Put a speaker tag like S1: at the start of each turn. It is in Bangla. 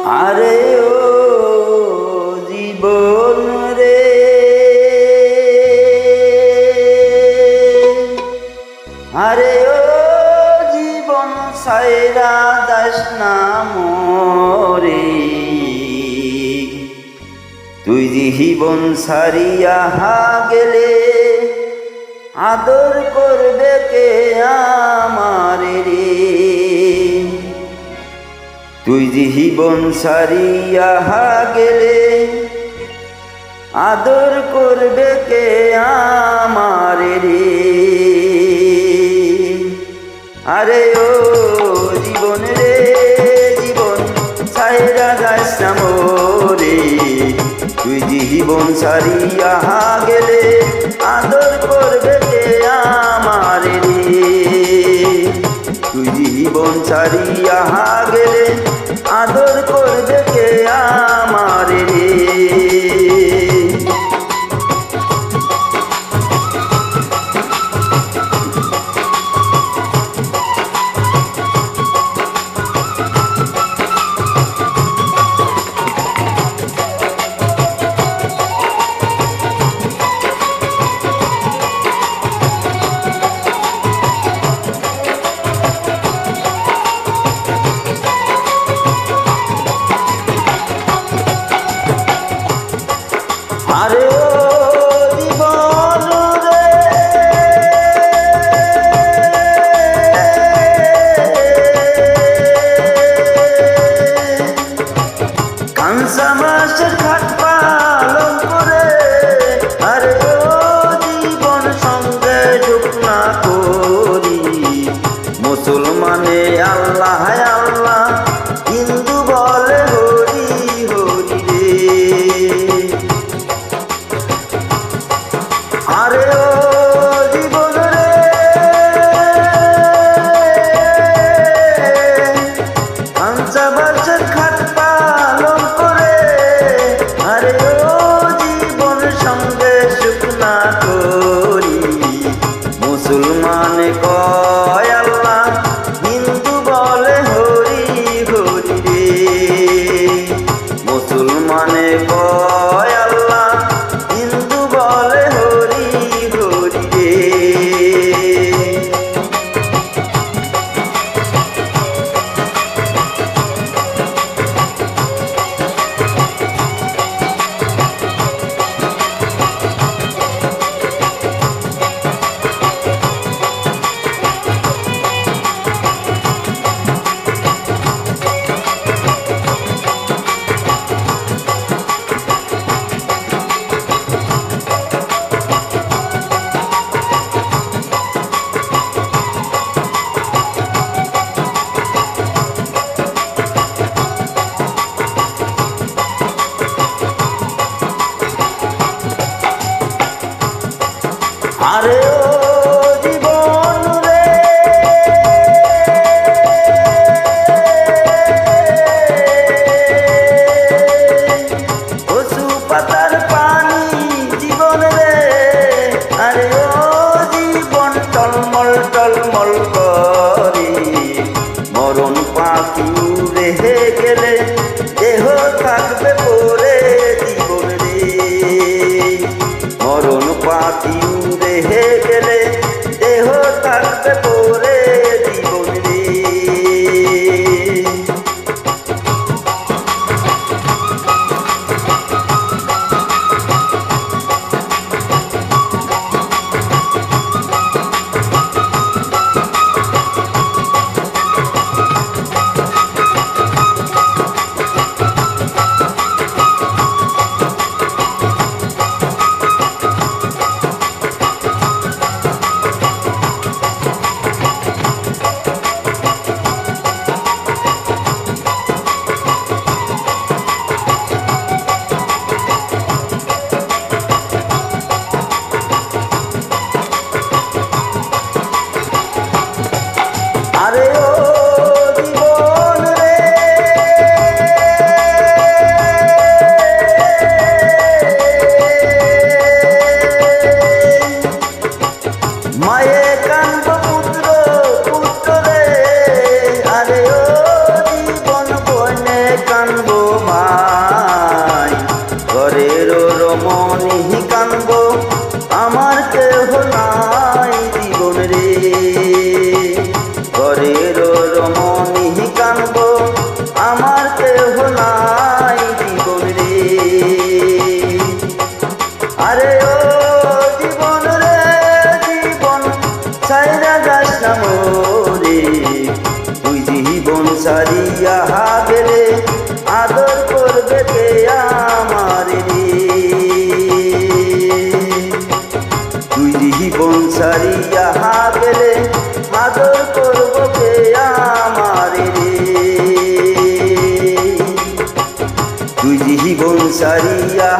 S1: আরে ও জীবন রে, আরে ও জীবন সাইরা দাস না মোরে। তুই জীবন সারিয়া গেলে আদর করবে কে আমারে রে। তুই জীবন সারিয়া গেলে আদর করবে কে আমারে রে। আরে ও জীবন রে, জীবন সাইরা যাস না মোরে। তুই জীবন সারিয়া গেলে আদর করবে কে আমারে রে। তুই জীবন সারিয়া গেলে আদর করবে কে আমারে রে। আরে ও জীবন রে, কাঁচা মাছের খাট পালন করে। আরে ও জীবন সঙ্গে ঢুকনা করি। মুসলমানে আল্লাহ আল্লাহ, হিন্দু বলে হরি হরি রে। আরে ও জীবন রে, কাঁচা মাছের খাট পালন করে। আরে ও জীবন সঙ্গে শুকনা করি। মুসলমানে কয় আল্লাহ, হিন্দু বলে হরি হরি রে। মুসলমানে কয় আল্লাহ, হিন্দু বলে হরি হরি রে। আরে ও জীবন রে, কচু পাতার পানি জীবন রে। আরে ও জীবন টলমল টলমল করে। মরণ পাখি উড়ে গেলে দেহ থাকবে পরে জীবন রে। মরণ পাখি উড়ে গেলে দেহ থাকবে পরে জীবন রে। গেলে আদর করবে কে আমার রে তুই জীবন ছাড়িয়া গেলে আদর করব কে আমার রে তুই জীবন ছাড়িয়া